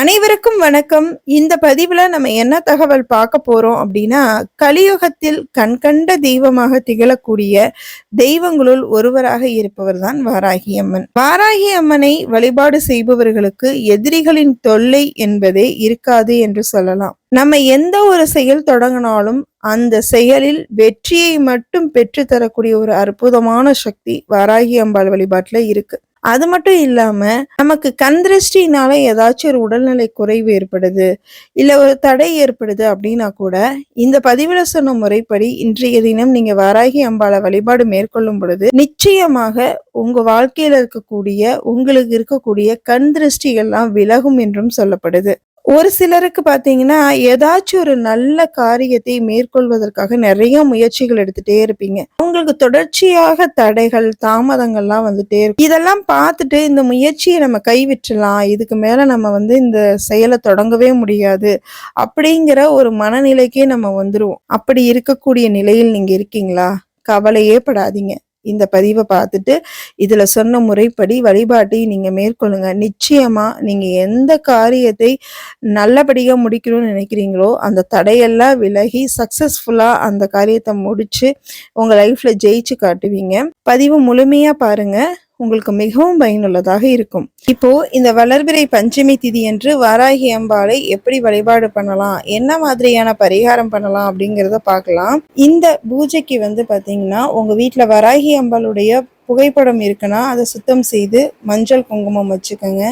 அனைவருக்கும் வணக்கம். இந்த பதிவுல நம்ம என்ன தகவல் பார்க்க போறோம் அப்படின்னா, கலியுகத்தில் கண்கண்ட தெய்வமாக திகழக்கூடிய தெய்வங்களுள் ஒருவராக இருப்பவர் தான் வாராகி அம்மன். வாராகி அம்மனை வழிபாடு செய்பவர்களுக்கு எதிரிகளின் தொல்லை என்பதே இருக்காது என்று சொல்லலாம். நம்ம எந்த ஒரு செயல் தொடங்கினாலும் அந்த செயலில் வெற்றியை மட்டும் பெற்று தரக்கூடிய ஒரு அற்புதமான சக்தி வாராகி அம்பாள் வழிபாட்டுல இருக்கு. அது மட்டும் இல்லாம நமக்கு கண் திருஷ்டினால ஏதாச்சும் ஒரு உடல்நிலை குறைவு ஏற்படுது, இல்ல ஒரு தடை ஏற்படுது அப்படின்னா கூட இந்த பதிவுல சொன்ன முறைப்படி இன்றைய தினம் நீங்க வாராகி அம்பாளை வழிபாடு மேற்கொள்ளும் பொழுது நிச்சயமாக உங்க வாழ்க்கையில உங்களுக்கு இருக்கக்கூடிய கண் திருஷ்டிகள்லாம் விலகும் என்றும் சொல்லப்படுது. ஒரு சிலருக்கு பாத்தீங்கன்னா ஏதாச்சும் ஒரு நல்ல காரியத்தை மேற்கொள்வதற்காக நிறைய முயற்சிகள் எடுத்துட்டே இருப்பீங்க. உங்களுக்கு தொடர்ச்சியாக தடைகள் தாமதங்கள்லாம் வந்துட்டே இருக்கும். இதெல்லாம் பார்த்துட்டு இந்த முயற்சியை நம்ம கைவிட்டுலாம், இதுக்கு மேல நம்ம இந்த செயலை தொடங்கவே முடியாது அப்படிங்கிற ஒரு மனநிலைக்கே நம்ம வந்துருவோம். அப்படி இருக்கக்கூடிய நிலையில் நீங்க இருக்கீங்களா? கவலையே படாதீங்க. இந்த பதிவை பார்த்துட்டு இதுல சொன்ன முறைப்படி வழிபாட்டை நீங்க மேற்கொள்ளுங்க. நிச்சயமா நீங்க எந்த காரியத்தை நல்லபடியா முடிக்கணும்னு நினைக்கிறீங்களோ அந்த தடையெல்லாம் விலகி சக்சஸ்ஃபுல்லா அந்த காரியத்தை முடிச்சு உங்க லைஃப்ல ஜெயிச்சு காட்டுவீங்க. பதிவு முழுமையா பாருங்க, உங்களுக்கு மிகவும் பயனுள்ளதாக இருக்கும். இப்போ இந்த வளர்பிறை பஞ்சமி திதி என்று வாராகி அம்பாளை எப்படி வழிபாடு பண்ணலாம், என்ன மாதிரியான பரிகாரம் பண்ணலாம் அப்படிங்கிறத பார்க்கலாம். இந்த பூஜைக்கு பாத்தீங்கன்னா உங்க வீட்டுல வாராகி அம்பாளுடைய புகைப்படம் இருக்குன்னா அதை சுத்தம் செய்து மஞ்சள் குங்குமம் வச்சுக்கோங்க.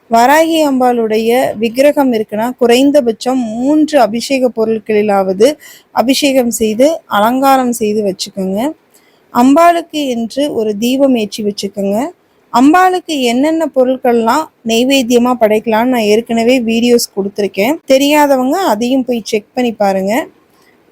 வாராகி அம்பாளுடைய விக்கிரகம் இருக்குன்னா குறைந்தபட்சம் 3 அபிஷேக பொருட்களிலாவது அபிஷேகம் செய்து அலங்காரம் செய்து வச்சுக்கோங்க. அம்பாளுக்கு என்று ஒரு தீபம் ஏற்றி வச்சுக்கோங்க. அம்பாளுக்கு என்னென்ன பொருட்கள்லாம் நெய்வேத்தியமா படைக்கலாம்னு நான் ஏற்கனவே வீடியோஸ் கொடுத்துருக்கேன். தெரியாதவங்க அதையும் போய் செக் பண்ணி பாருங்க.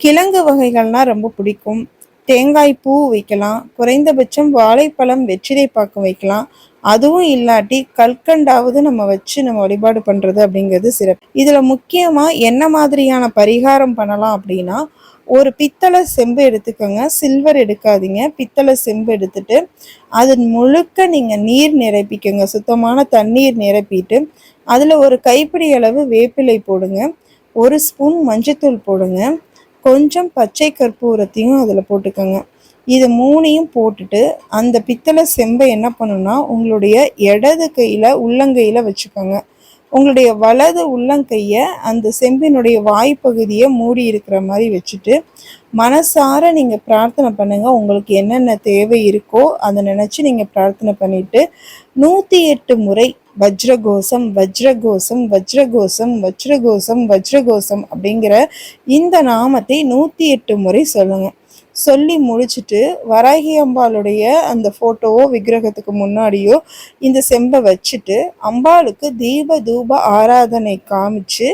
கிழங்கு வகைகள்லாம் ரொம்ப பிடிக்கும். தேங்காய் பூ வைக்கலாம், குறைந்தபட்சம் வாழைப்பழம் வெற்றிலை பாக்கு வைக்கலாம். அதுவும் இல்லாட்டி கல்கண்டாவது நம்ம வச்சு நம்ம வழிபாடு பண்றது அப்படிங்கிறது சிறப்பு. இதுல முக்கியமா என்ன மாதிரியான பரிகாரம் பண்ணலாம் அப்படின்னா, ஒரு பித்தளை செம்பு எடுத்துக்கோங்க, சில்வர் எடுக்காதீங்க. பித்தளை செம்பு எடுத்துட்டு அதன் முழுக்க நீங்க நீர் நிரப்பிக்கோங்க. சுத்தமான தண்ணீர் நிரப்பிட்டு அதுல ஒரு கைப்பிடி அளவு வேப்பிலை போடுங்க, 1 ஸ்பூன் மஞ்சத்தூள் போடுங்க, கொஞ்சம் பச்சை கற்பூரத்தையும் அதுல போட்டுக்கோங்க. இது 3ஐயும் போட்டுட்டு அந்த பித்தளை செம்பை என்ன பண்ணுன்னா உங்களுடைய இடது கையில உள்ளங்கையில வச்சுக்கோங்க. உங்களுடைய வலது உள்ளங்கைய அந்த செம்பினுடைய வாய்ப்பகுதியை மூடி இருக்கிற மாதிரி வச்சுட்டு மனசார நீங்க பிரார்த்தனை பண்ணுங்க. உங்களுக்கு என்னென்ன தேவை இருக்கோ அதை நினைச்சு நீங்க பிரார்த்தனை பண்ணிட்டு 108 முறை வஜ்ரகோசம் வஜ்ரகோசம் வஜ்ரகோசம் வஜ்ரகோசம் வஜ்ரகோசம் அப்படிங்கிற இந்த நாமத்தை 108 முறை சொல்லுங்க. சொல்லி முடிச்சுட்டு வராகி அம்பாளுடைய அந்த போட்டோவோ விக்கிரகத்துக்கு முன்னாடியோ இந்த செம்பை வச்சுட்டு அம்பாளுக்கு தீப தூப ஆராதனை காமிச்சு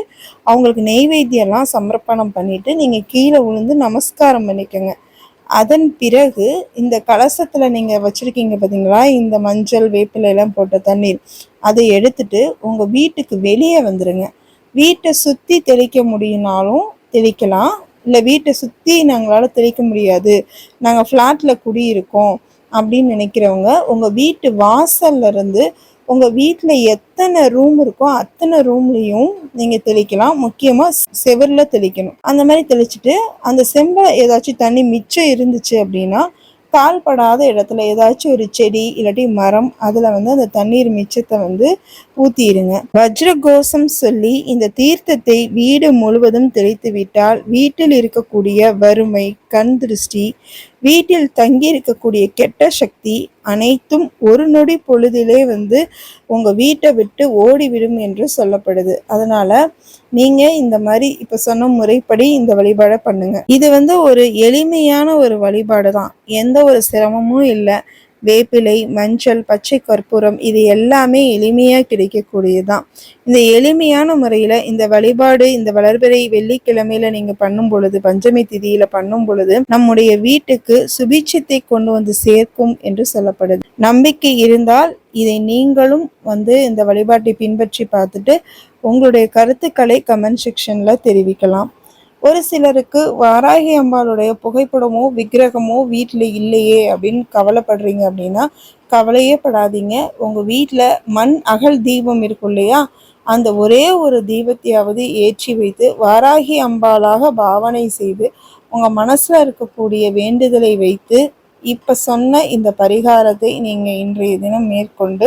அவங்களுக்கு நெய்வேத்தியெல்லாம் சமர்ப்பணம் பண்ணிட்டு நீங்க கீழே விழுந்து நமஸ்காரம் பண்ணிக்கோங்க. அதன் பிறகு இந்த கலசத்துல நீங்க வச்சிருக்கீங்க பார்த்தீங்களா, இந்த மஞ்சள் வேப்பிலை எல்லாம் போட்ட தண்ணீர், அதை எடுத்துட்டு உங்க வீட்டுக்கு வெளியே வந்துருங்க. வீட்டை சுத்தி தெளிக்க முடியும்னாலும் தெளிக்கலாம், இல்லை வீட்டை சுற்றி நாங்களால் தெளிக்க முடியாது, நாங்கள் ஃப்ளாட்டில் குடியிருக்கோம் அப்படின்னு நினைக்கிறவங்க உங்கள் வீட்டு வாசல்ல இருந்து உங்கள் வீட்டில் எத்தனை ரூம் இருக்கோ அத்தனை ரூம்லேயும் நீங்கள் தெளிக்கலாம். முக்கியமாக செவரில் தெளிக்கணும். அந்த மாதிரி தெளிச்சுட்டு அந்த செம்பை ஏதாச்சும் தண்ணி மிச்சம் இருந்துச்சு அப்படின்னா கால்படாத இடத்துல ஏதாச்சும் ஒரு செடி இல்லாட்டி மரம் அதுல அந்த தண்ணீர் மிச்சத்தை ஊத்திடுங்க. வஜ்ரகோசம் சொல்லி இந்த தீர்த்தத்தை வீடு முழுவதும் தெளித்து விட்டால் வீட்டில் இருக்கக்கூடிய வறுமை, கண் திருஷ்டி, வீட்டில் தங்கி இருக்கக்கூடிய கெட்ட சக்தி அனைத்தும் ஒரு நொடி பொழுதிலே உங்க வீட்டை விட்டு ஓடிவிடும் என்று சொல்லப்படுது. அதனால நீங்க இந்த மாதிரி இப்ப சொன்ன முறைப்படி இந்த வழிபாடை பண்ணுங்க. இது ஒரு எளிமையான ஒரு வழிபாடு தான், எந்த ஒரு சிரமமும் இல்லை. வேப்பிலை, மஞ்சள், பச்சை கற்பூரம் இது எல்லாமே எளிமையா கிடைக்கக்கூடியதுதான். இந்த எளிமையான முறையில இந்த வழிபாடு இந்த வளர்பிறை வெள்ளிக்கிழமையில நீங்க பண்ணும் பொழுது, பஞ்சமி திதியில பண்ணும் பொழுது நம்முடைய வீட்டுக்கு சுபிட்சத்தை கொண்டு சேர்க்கும் என்று சொல்லப்படுது. நம்பிக்கை இருந்தால் இதை நீங்களும் இந்த வழிபாட்டை பின்பற்றி பார்த்துட்டு உங்களுடைய கருத்துக்களை கமெண்ட் செக்ஷன்ல தெரிவிக்கலாம். ஒரு சிலருக்கு வாராகி அம்பாளுடைய புகைப்படமோ விக்கிரகமோ வீட்டில் இல்லையே அப்படின்னு கவலைப்படுறீங்க அப்படின்னா கவலையே படாதீங்க. உங்கள் வீட்டில் மண் அகல் தீபம் இருக்கும் இல்லையா, அந்த ஒரே ஒரு தீபத்தையாவது ஏற்றி வைத்து வாராகி அம்பாளாக பாவனை செய்து உங்க மனசுல இருக்கக்கூடிய வேண்டுதலை வைத்து இப்ப சொன்ன இந்த பரிகாரத்தை நீங்க இன்றைய தினம் மேற்கொண்டு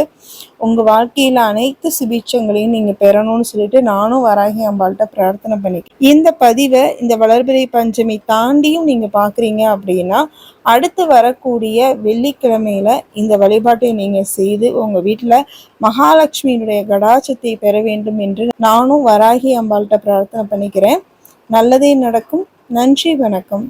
உங்க வாழ்க்கையில அனைத்து சுபிட்சங்களையும் நீங்க பெறணும்னு சொல்லிட்டு நானும் வராகி அம்பாள்கிட்ட பிரார்த்தனை பண்ணிக்கிறேன். இந்த பதிவை இந்த வளர்பிறை பஞ்சமி தாண்டியும் நீங்க பாக்குறீங்க அப்படின்னா அடுத்து வரக்கூடிய வெள்ளிக்கிழமையில இந்த வழிபாட்டை நீங்க செய்து உங்க வீட்டுல மகாலட்சுமியினுடைய கடாட்சத்தை பெற வேண்டும் என்று நானும் வராகி அம்பாள்கிட்ட பிரார்த்தனை பண்ணிக்கிறேன். நல்லதே நடக்கும். நன்றி, வணக்கம்.